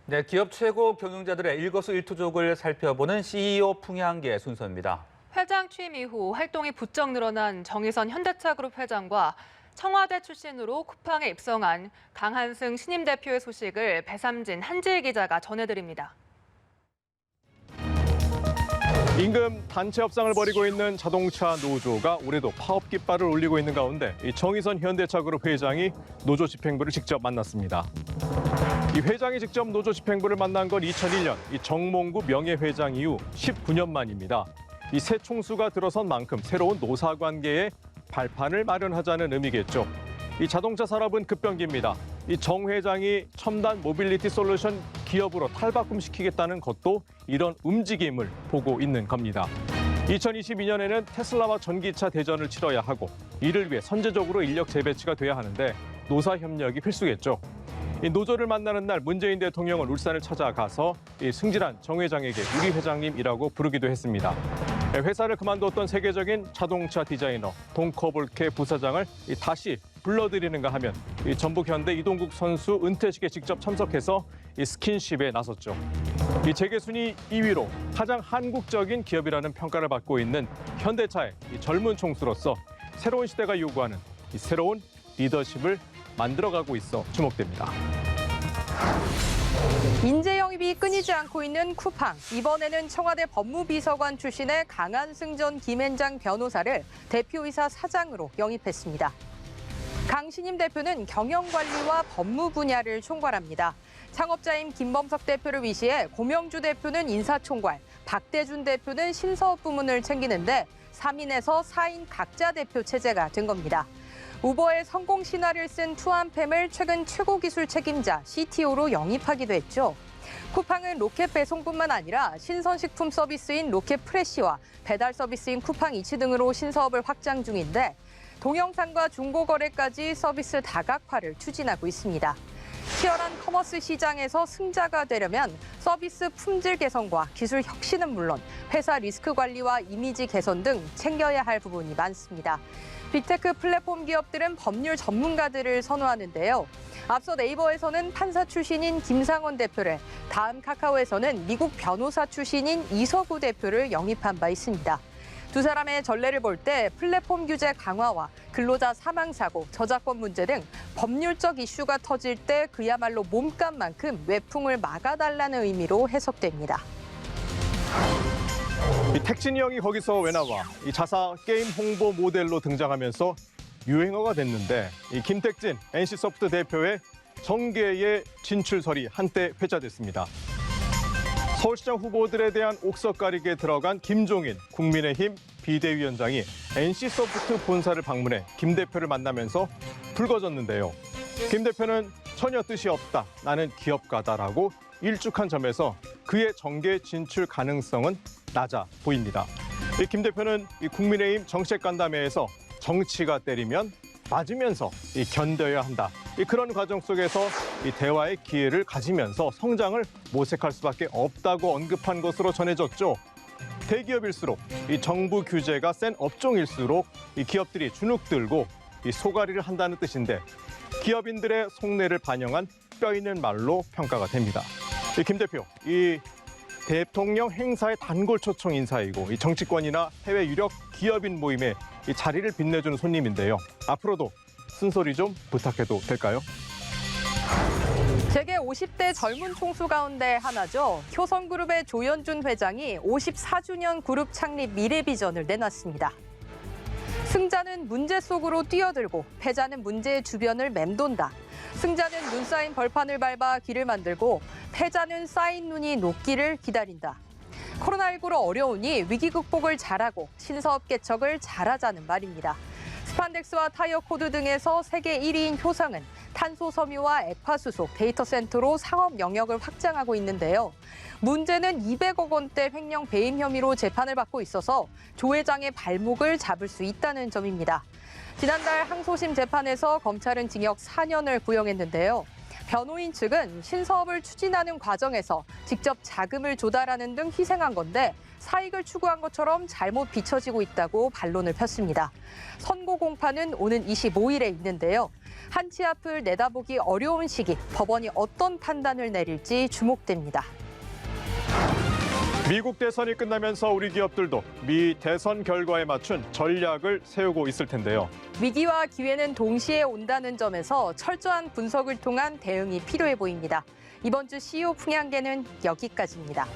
네, 기업 최고 경영자들의 일거수일투족을 살펴보는 CEO 풍향계 순서입니다. 회장 취임 이후 활동이 부쩍 늘어난 정의선 현대차그룹 회장과 청와대 출신으로 쿠팡에 입성한 강한승 신임 대표의 소식을 배삼진 한지일 기자가 전해드립니다. 임금 단체 협상을 벌이고 있는 자동차 노조가 올해도 파업 깃발을 올리고 있는 가운데 이 정의선 현대차그룹 회장이 노조 집행부를 직접 만났습니다. 이 회장이 직접 노조 집행부를 만난 건 2001년 이 정몽구 명예회장 이후 19년 만입니다. 이 새 총수가 들어선 만큼 새로운 노사 관계에 발판을 마련하자는 의미겠죠. 이 자동차 산업은 급변기입니다. 이 정 회장이 첨단 모빌리티 솔루션 기업으로 탈바꿈시키겠다는 것도 이런 움직임을 보고 있는 겁니다. 2022년에는 테슬라와 전기차 대전을 치러야 하고 이를 위해 선제적으로 인력 재배치가 돼야 하는데 노사 협력이 필수겠죠. 이 노조를 만나는 날 문재인 대통령은 울산을 찾아가서 이 승진한 정 회장에게 우리 회장님이라고 부르기도 했습니다. 회사를 그만뒀던 세계적인 자동차 디자이너 동커볼케 부사장을 다시 불러들이는가 하면 이 전북 현대 이동국 선수 은퇴식에 직접 참석해서 이 스킨십에 나섰죠. 이 재계 순위 2위로 가장 한국적인 기업이라는 평가를 받고 있는 현대차의 이 젊은 총수로서 새로운 시대가 요구하는 이 새로운 리더십을 만들어가고 있어 주목됩니다. 인재 영입이 끊이지 않고 있는 쿠팡. 이번에는 청와대 법무비서관 출신의 강한승 전 김앤장 변호사를 대표이사 사장으로 영입했습니다. 강 신임 대표는 경영관리와 법무 분야를 총괄합니다. 창업자인 김범석 대표를 위시해 고명주 대표는 인사총괄, 박대준 대표는 신사업 부문을 챙기는데 3인에서 4인 각자 대표 체제가 된 겁니다. 우버의 성공 신화를 쓴 투안팸을 최근 최고 기술 책임자 CTO로 영입하기도 했죠. 쿠팡은 로켓 배송뿐만 아니라 신선식품 서비스인 로켓 프레시와 배달 서비스인 쿠팡 이츠 등으로 신사업을 확장 중인데 동영상과 중고거래까지 서비스 다각화를 추진하고 있습니다. 치열한 커머스 시장에서 승자가 되려면 서비스 품질 개선과 기술 혁신은 물론 회사 리스크 관리와 이미지 개선 등 챙겨야 할 부분이 많습니다. 빅테크 플랫폼 기업들은 법률 전문가들을 선호하는데요. 앞서 네이버에서는 판사 출신인 김상원 대표를, 다음 카카오에서는 미국 변호사 출신인 이서구 대표를 영입한 바 있습니다. 두 사람의 전례를 볼 때 플랫폼 규제 강화와 근로자 사망 사고, 저작권 문제 등 법률적 이슈가 터질 때 그야말로 몸값만큼 외풍을 막아달라는 의미로 해석됩니다. 이 택진이 형이 거기서 왜 나와? 이 자사 게임 홍보 모델로 등장하면서 유행어가 됐는데 이 김택진 NC소프트 대표의 정계의 진출설이 한때 회자됐습니다. 서울시장 후보들에 대한 옥석 가리기에 들어간 김종인 국민의힘 비대위원장이 NC소프트 본사를 방문해 김 대표를 만나면서 불거졌는데요. 김 대표는 전혀 뜻이 없다, 나는 기업가다라고 일축한 점에서 그의 정계 진출 가능성은 낮아 보입니다. 김 대표는 이 국민의힘 정책간담회에서 정치가 때리면 맞으면서 견뎌야 한다. 그런 과정 속에서 대화의 기회를 가지면서 성장을 모색할 수밖에 없다고 언급한 것으로 전해졌죠. 대기업일수록 정부 규제가 센 업종일수록 기업들이 주눅들고 소가리를 한다는 뜻인데 기업인들의 속내를 반영한 뼈 있는 말로 평가가 됩니다. 김 대표, 대통령 행사의 단골 초청 인사이고 정치권이나 해외 유력 기업인 모임에 자리를 빛내주는 손님인데요. 앞으로도 쓴소리 좀 부탁해도 될까요? 재계 50대 젊은 총수 가운데 하나죠. 효성그룹의 조현준 회장이 54주년 그룹 창립 미래 비전을 내놨습니다. 승자는 문제 속으로 뛰어들고 패자는 문제의 주변을 맴돈다. 승자는 눈 쌓인 벌판을 밟아 길을 만들고 패자는 쌓인 눈이 녹기를 기다린다. 코로나19로 어려우니 위기 극복을 잘하고 신사업 개척을 잘하자는 말입니다. 스판덱스와 타이어 코드 등에서 세계 1위인 효성은 탄소 섬유와 액화수소, 데이터 센터로 상업 영역을 확장하고 있는데요. 문제는 200억 원대 횡령 배임 혐의로 재판을 받고 있어서 조 회장의 발목을 잡을 수 있다는 점입니다. 지난달 항소심 재판에서 검찰은 징역 4년을 구형했는데요. 변호인 측은 신사업을 추진하는 과정에서 직접 자금을 조달하는 등 희생한 건데 사익을 추구한 것처럼 잘못 비춰지고 있다고 반론을 폈습니다. 선고 공판은 오는 25일에 있는데요. 한치 앞을 내다보기 어려운 시기, 법원이 어떤 판단을 내릴지 주목됩니다. 미국 대선이 끝나면서 우리 기업들도 미 대선 결과에 맞춘 전략을 세우고 있을 텐데요. 위기와 기회는 동시에 온다는 점에서 철저한 분석을 통한 대응이 필요해 보입니다. 이번 주 CEO 풍향계는 여기까지입니다.